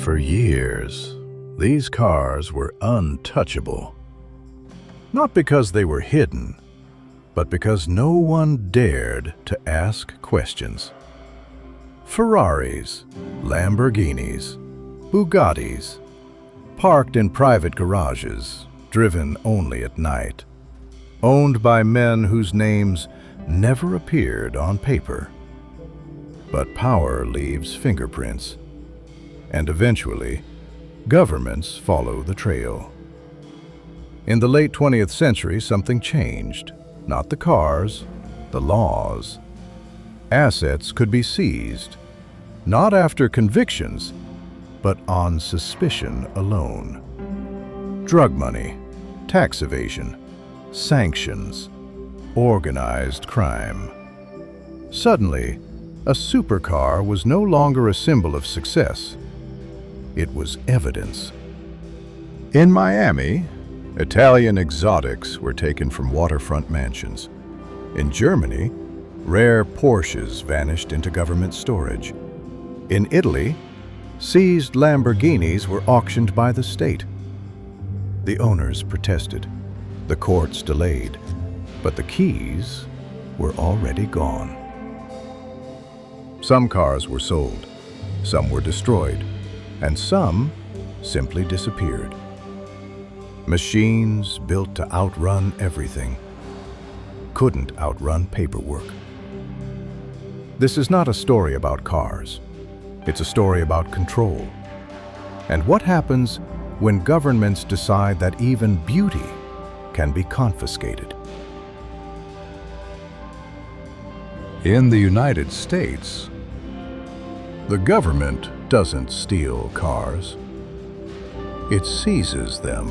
For years, these cars were untouchable. Not because they were hidden, but because no one dared to ask questions. Ferraris, Lamborghinis, Bugattis, parked in private garages, driven only at night, owned by men whose names never appeared on paper. But power leaves fingerprints, and eventually, governments follow the trail. In the late 20th century, something changed. Not the cars, the laws. Assets could be seized, not after convictions, but on suspicion alone. Drug money, tax evasion, sanctions, organized crime. Suddenly, a supercar was no longer a symbol of success. It was evidence. In Miami, Italian exotics were taken from waterfront mansions. In Germany, rare Porsches vanished into government storage. In Italy, seized Lamborghinis were auctioned by the state. The owners protested. The courts delayed. But the keys were already gone. Some cars were sold, some were destroyed, and some simply disappeared. Machines built to outrun everything couldn't outrun paperwork. This is not a story about cars. It's a story about control. And what happens when governments decide that even beauty can be confiscated? In the United States, the government doesn't steal cars. It seizes them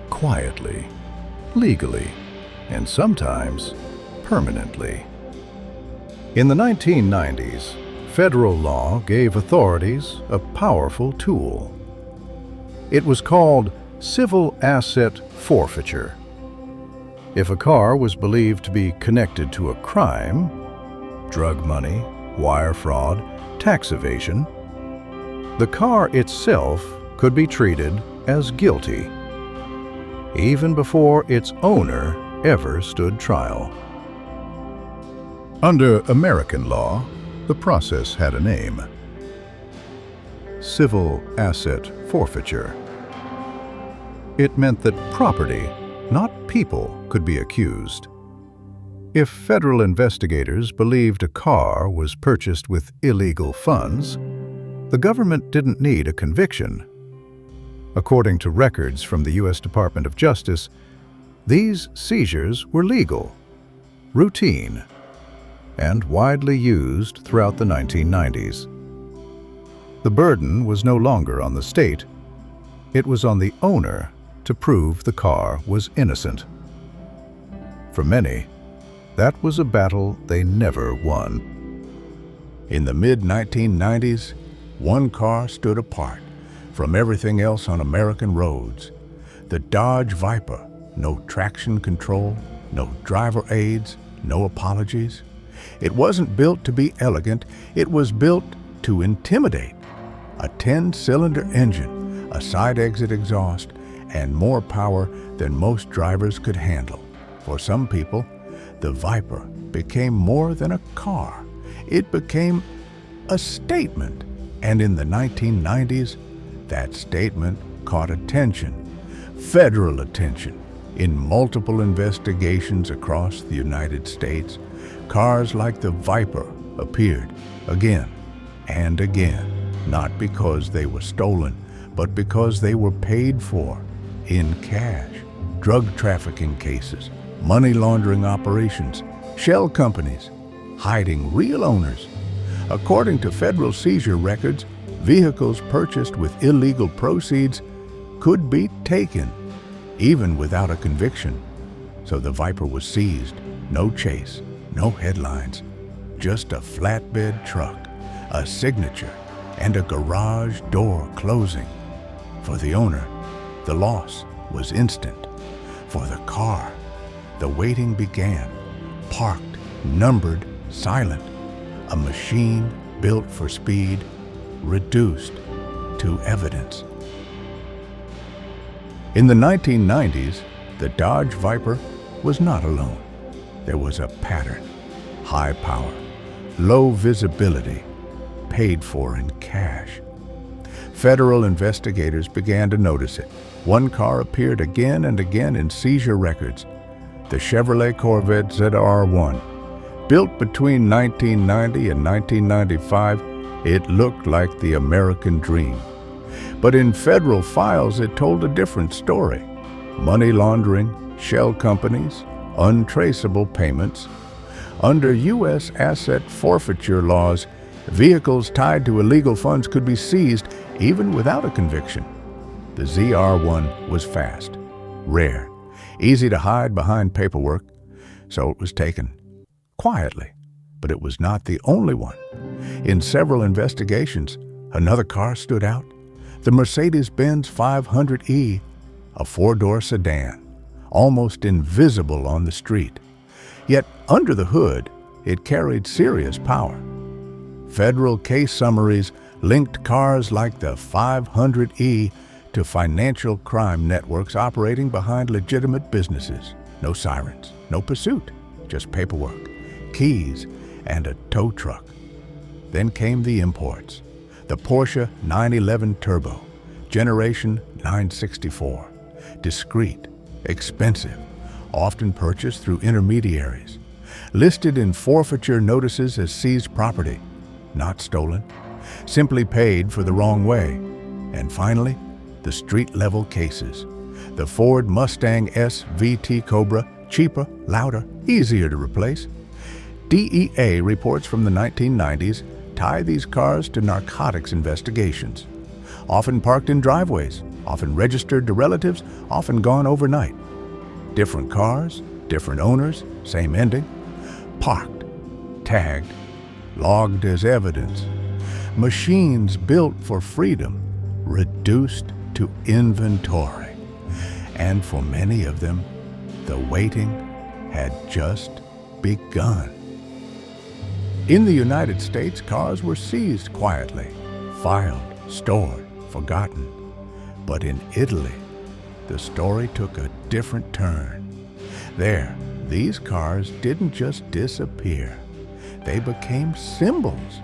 quietly, legally, and sometimes permanently. In the 1990s, federal law gave authorities a powerful tool. It was called civil asset forfeiture. If a car was believed to be connected to a crime, drug money, wire fraud, tax evasion, the car itself could be treated as guilty, even before its owner ever stood trial. Under American law, the process had a name: civil asset forfeiture. It meant that property, not people, could be accused. If federal investigators believed a car was purchased with illegal funds, the government didn't need a conviction. According to records from the U.S. Department of Justice, these seizures were legal, routine, and widely used throughout the 1990s. The burden was no longer on the state. It was on the owner to prove the car was innocent. For many, that was a battle they never won. In the mid-1990s, one car stood apart from everything else on American roads. The Dodge Viper. No traction control, no driver aids, no apologies. It wasn't built to be elegant, it was built to intimidate. A 10-cylinder engine, a side exit exhaust, and more power than most drivers could handle. For some people, the Viper became more than a car. It became a statement. And in the 1990s, that statement caught attention, federal attention. In multiple investigations across the United States, cars like the Viper appeared again and again, not because they were stolen, but because they were paid for in cash. Drug trafficking cases, money laundering operations, shell companies, hiding real owners. According to federal seizure records, vehicles purchased with illegal proceeds could be taken, even without a conviction. So the Viper was seized. No chase, no headlines, just a flatbed truck, a signature, and a garage door closing. For the owner, the loss was instant. For the car, the waiting began, parked, numbered, silent. A machine built for speed, reduced to evidence. In the 1990s, the Dodge Viper was not alone. There was a pattern: high power, low visibility, paid for in cash. Federal investigators began to notice it. One car appeared again and again in seizure records: the Chevrolet Corvette ZR1. Built between 1990 and 1995, it looked like the American dream. But in federal files, it told a different story: money laundering, shell companies, untraceable payments. Under U.S. asset forfeiture laws, vehicles tied to illegal funds could be seized even without a conviction. The ZR1 was fast, rare, easy to hide behind paperwork, so it was taken quietly. But it was not the only one. In several investigations, another car stood out: the Mercedes-Benz 500e, a four-door sedan, almost invisible on the street. Yet under the hood, it carried serious power. Federal case summaries linked cars like the 500e to financial crime networks operating behind legitimate businesses. No sirens, no pursuit, just paperwork, keys, and a tow truck. Then came the imports: the Porsche 911 Turbo, Generation 964, discreet, expensive, often purchased through intermediaries, listed in forfeiture notices as seized property, not stolen, simply paid for the wrong way. And finally, the street-level cases: the Ford Mustang S VT Cobra, cheaper, louder, easier to replace. DEA reports from the 1990s tie these cars to narcotics investigations. Often parked in driveways, often registered to relatives, often gone overnight. Different cars, different owners, same ending. Parked, tagged, logged as evidence. Machines built for freedom, reduced to inventory. And for many of them, the waiting had just begun. In the United States, cars were seized quietly, filed, stored, forgotten. But in Italy, the story took a different turn. There, these cars didn't just disappear. They became symbols.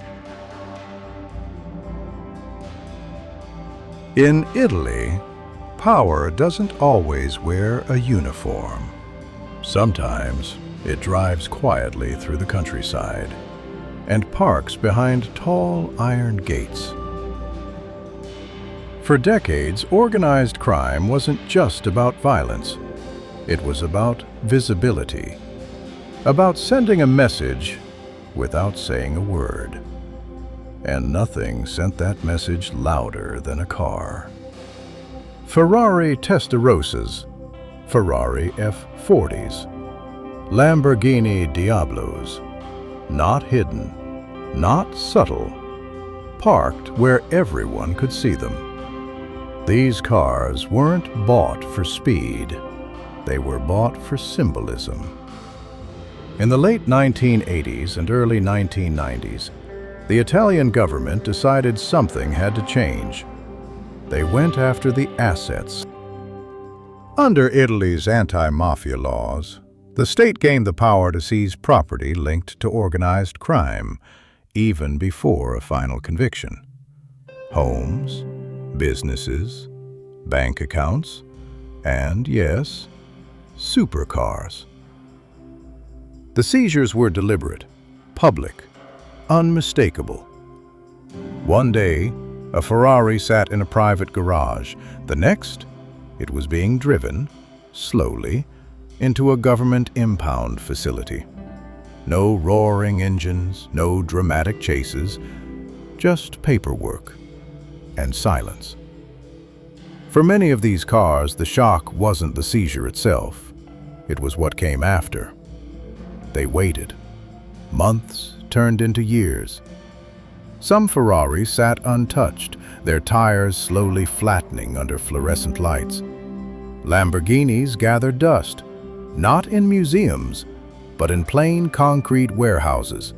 In Italy, power doesn't always wear a uniform. Sometimes it drives quietly through the countryside and parks behind tall iron gates. For decades, organized crime wasn't just about violence. It was about visibility, about sending a message without saying a word. And nothing sent that message louder than a car. Ferrari Testarossas, Ferrari F40s, Lamborghini Diablos, not hidden, not subtle, parked where everyone could see them. These cars weren't bought for speed. They were bought for symbolism. In the late 1980s and early 1990s, the Italian government decided something had to change. They went after the assets. Under Italy's anti-mafia laws, the state gained the power to seize property linked to organized crime, even before a final conviction. Homes, businesses, bank accounts, and yes, supercars. The seizures were deliberate, public, unmistakable. One day, a Ferrari sat in a private garage. The next, it was being driven, slowly, into a government impound facility. No roaring engines, no dramatic chases, just paperwork and silence. For many of these cars, the shock wasn't the seizure itself. It was what came after. They waited. Months turned into years. Some Ferraris sat untouched, their tires slowly flattening under fluorescent lights. Lamborghinis gathered dust, not in museums, but in plain concrete warehouses.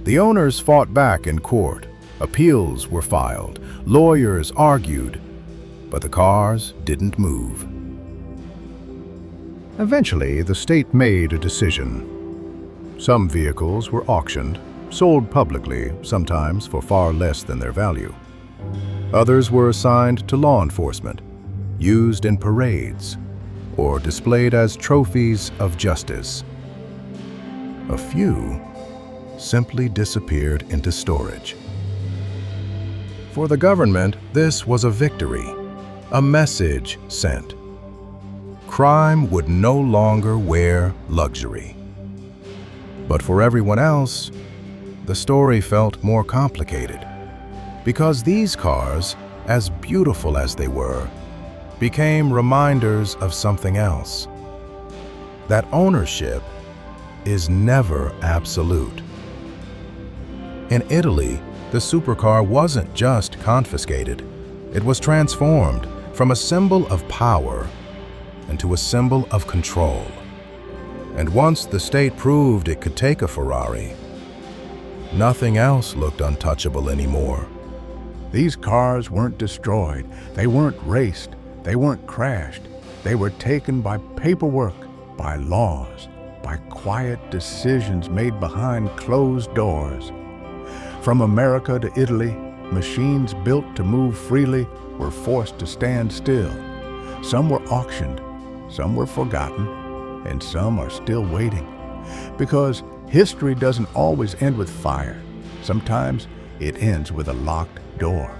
The owners fought back in court, Appeals were filed, lawyers argued, but the cars didn't move. Eventually, the state made a decision. Some vehicles were auctioned, sold publicly, sometimes for far less than their value. Others were assigned to law enforcement, used in parades, or displayed as trophies of justice. A few simply disappeared into storage. For the government, this was a victory, a message sent. Crime would no longer wear luxury. But for everyone else, the story felt more complicated, because these cars, as beautiful as they were, became reminders of something else. That ownership is never absolute. In Italy, the supercar wasn't just confiscated, it was transformed from a symbol of power into a symbol of control. And once the state proved it could take a Ferrari, nothing else looked untouchable anymore. These cars weren't destroyed, they weren't raced, they weren't crashed. They were taken by paperwork, by laws, by quiet decisions made behind closed doors. From America to Italy, machines built to move freely were forced to stand still. Some were auctioned, some were forgotten, and some are still waiting. Because history doesn't always end with fire. Sometimes it ends with a locked door.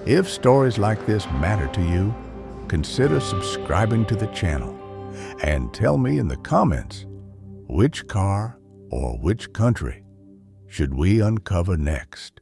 If stories like this matter to you, consider subscribing to the channel and tell me in the comments which car or which country should we uncover next.